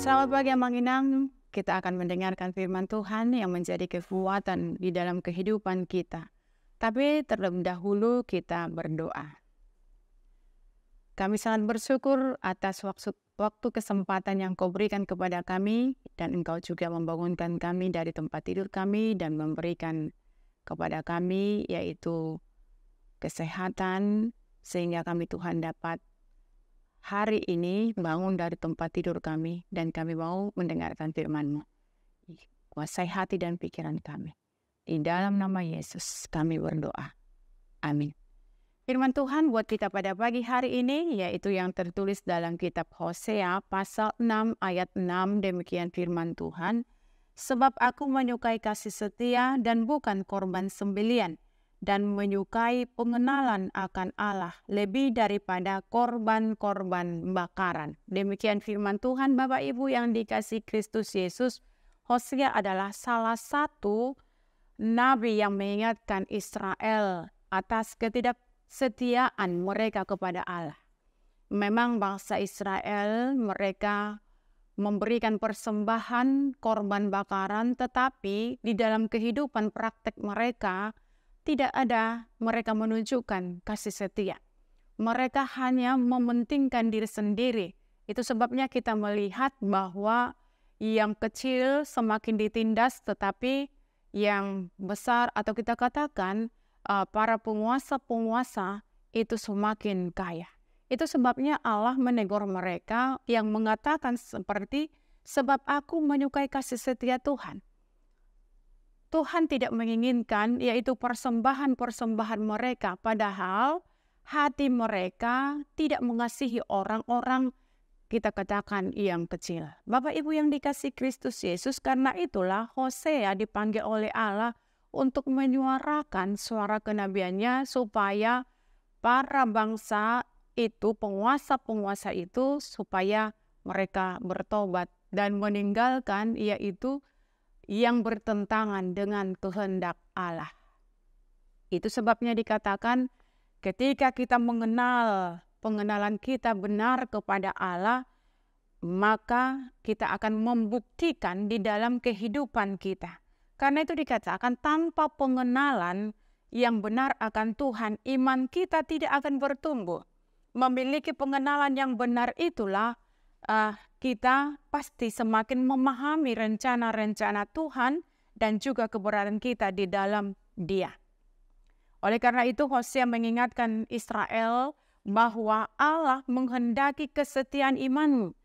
Selamat pagi Mang Inang, kita akan mendengarkan firman Tuhan yang menjadi kekuatan di dalam kehidupan kita. Tapi terlebih dahulu kita berdoa. Kami sangat bersyukur atas waktu kesempatan yang Kau berikan kepada kami, dan Engkau juga membangunkan kami dari tempat tidur kami dan memberikan kepada kami yaitu kesehatan, sehingga kami Tuhan dapat hari ini bangun dari tempat tidur kami, dan kami mau mendengarkan firman-Mu. Kuasai hati dan pikiran kami. Di dalam nama Yesus kami berdoa. Amin. Firman Tuhan buat kita pada pagi hari ini yaitu yang tertulis dalam kitab Hosea pasal 6 ayat 6, demikian firman Tuhan. Sebab aku menyukai kasih setia dan bukan korban sembelian, dan menyukai pengenalan akan Allah lebih daripada korban-korban bakaran. Demikian firman Tuhan. Bapak Ibu yang dikasihi Kristus Yesus, Hosea adalah salah satu nabi yang mengingatkan Israel atas ketidaksetiaan mereka kepada Allah. Memang bangsa Israel mereka memberikan persembahan korban bakaran, tetapi di dalam kehidupan praktek mereka tidak ada mereka menunjukkan kasih setia. Mereka hanya mementingkan diri sendiri. Itu sebabnya kita melihat bahwa yang kecil semakin ditindas, tetapi yang besar atau kita katakan para penguasa-penguasa itu semakin kaya. Itu sebabnya Allah menegur mereka yang mengatakan seperti, sebab aku menyukai kasih setia Tuhan. Tuhan tidak menginginkan yaitu persembahan-persembahan mereka, padahal hati mereka tidak mengasihi orang-orang kita katakan yang kecil. Bapak Ibu yang dikasihi Kristus Yesus, karena itulah Hosea dipanggil oleh Allah untuk menyuarakan suara kenabiannya supaya para bangsa itu, penguasa-penguasa itu, supaya mereka bertobat dan meninggalkan yaitu yang bertentangan dengan kehendak Allah. Itu sebabnya dikatakan ketika kita mengenal pengenalan kita benar kepada Allah, maka kita akan membuktikan di dalam kehidupan kita. Karena itu dikatakan tanpa pengenalan yang benar akan Tuhan, iman kita tidak akan bertumbuh. Memiliki pengenalan yang benar itulah kita pasti semakin memahami rencana-rencana Tuhan dan juga keberadaan kita di dalam Dia. Oleh karena itu Hosea mengingatkan Israel bahwa Allah menghendaki kesetiaan iman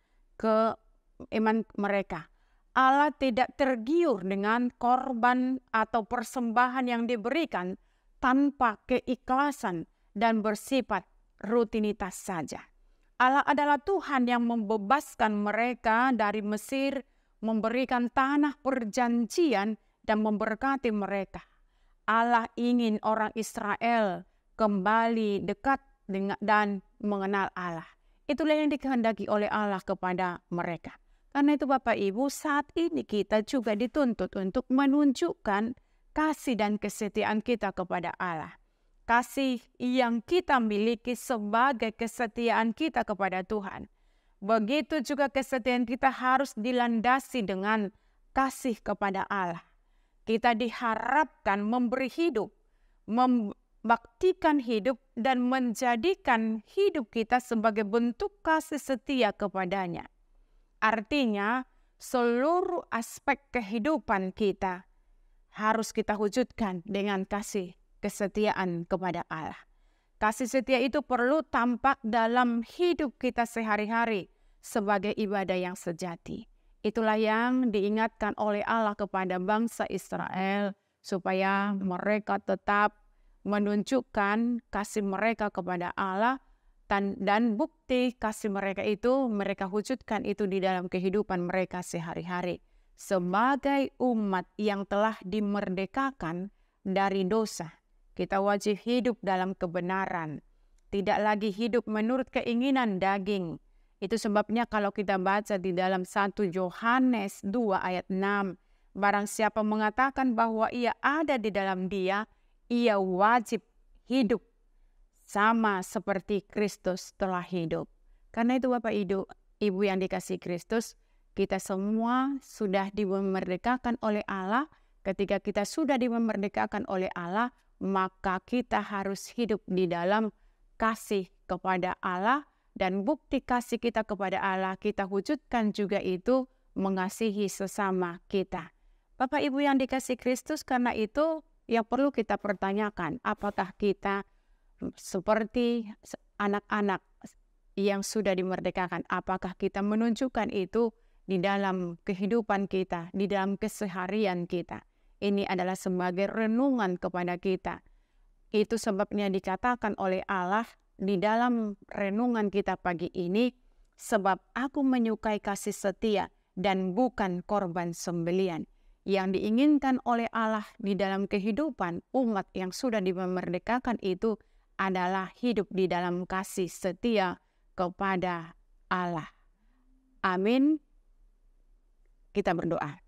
mereka. Allah tidak tergiur dengan korban atau persembahan yang diberikan tanpa keikhlasan dan bersifat rutinitas saja. Allah adalah Tuhan yang membebaskan mereka dari Mesir, memberikan tanah perjanjian dan memberkati mereka. Allah ingin orang Israel kembali dekat dan mengenal Allah. Itulah yang dikehendaki oleh Allah kepada mereka. Karena itu Bapak Ibu, saat ini kita juga dituntut untuk menunjukkan kasih dan kesetiaan kita kepada Allah. Kasih yang kita miliki sebagai kesetiaan kita kepada Tuhan. Begitu juga kesetiaan kita harus dilandasi dengan kasih kepada Allah. Kita diharapkan memberi hidup, membaktikan hidup, dan menjadikan hidup kita sebagai bentuk kasih setia kepadanya. Artinya, seluruh aspek kehidupan kita harus kita wujudkan dengan kasih kesetiaan kepada Allah. Kasih setia itu perlu tampak dalam hidup kita sehari-hari sebagai ibadah yang sejati. Itulah yang diingatkan oleh Allah kepada bangsa Israel supaya mereka tetap menunjukkan kasih mereka kepada Allah dan bukti kasih mereka itu mereka wujudkan itu di dalam kehidupan mereka sehari-hari. Sebagai umat yang telah dimerdekakan dari dosa, kita wajib hidup dalam kebenaran, tidak lagi hidup menurut keinginan daging. Itu sebabnya kalau kita baca di dalam 1 Yohanes 2 ayat 6, barang siapa mengatakan bahwa ia ada di dalam Dia, ia wajib hidup sama seperti Kristus telah hidup. Karena itu Bapak Ibu yang dikasihi Kristus, kita semua sudah dimerdekakan oleh Allah. Ketika kita sudah dimerdekakan oleh Allah, maka kita harus hidup di dalam kasih kepada Allah, dan bukti kasih kita kepada Allah kita wujudkan juga itu mengasihi sesama kita. Bapak Ibu yang dikasihi Kristus, karena itu yang perlu kita pertanyakan, apakah kita seperti anak-anak yang sudah dimerdekakan? Apakah kita menunjukkan itu di dalam kehidupan kita, di dalam keseharian kita? Ini adalah sebagai renungan kepada kita. Itu sebabnya dikatakan oleh Allah di dalam renungan kita pagi ini, sebab aku menyukai kasih setia dan bukan korban sembelian. Yang diinginkan oleh Allah di dalam kehidupan umat yang sudah dimerdekakan itu adalah hidup di dalam kasih setia kepada Allah. Amin. Kita berdoa.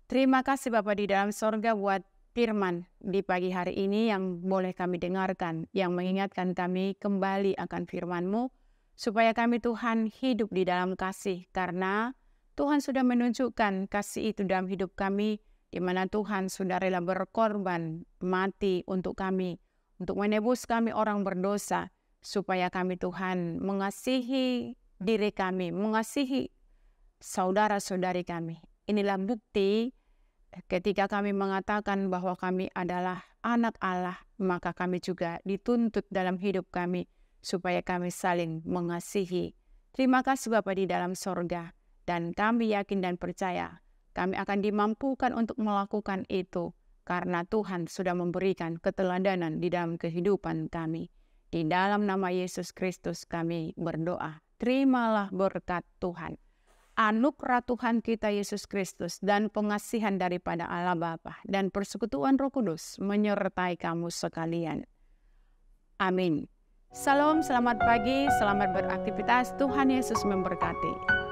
Terima kasih Bapa di dalam sorga buat firman di pagi hari ini yang boleh kami dengarkan, yang mengingatkan kami kembali akan firman-Mu, supaya kami Tuhan hidup di dalam kasih, karena Tuhan sudah menunjukkan kasih itu dalam hidup kami, di mana Tuhan sudah rela berkorban mati untuk kami, untuk menebus kami orang berdosa, supaya kami Tuhan mengasihi diri kami, mengasihi saudara-saudari kami. Inilah bukti ketika kami mengatakan bahwa kami adalah anak Allah, maka kami juga dituntut dalam hidup kami supaya kami saling mengasihi. Terima kasih Bapa di dalam sorga, dan kami yakin dan percaya kami akan dimampukan untuk melakukan itu karena Tuhan sudah memberikan keteladanan di dalam kehidupan kami. Di dalam nama Yesus Kristus kami berdoa. Terimalah berkat Tuhan, anugerah Tuhan kita Yesus Kristus, dan pengasihan daripada Allah Bapa dan persekutuan Roh Kudus menyertai kamu sekalian. Amin. Salam, selamat pagi, selamat beraktivitas. Tuhan Yesus memberkati.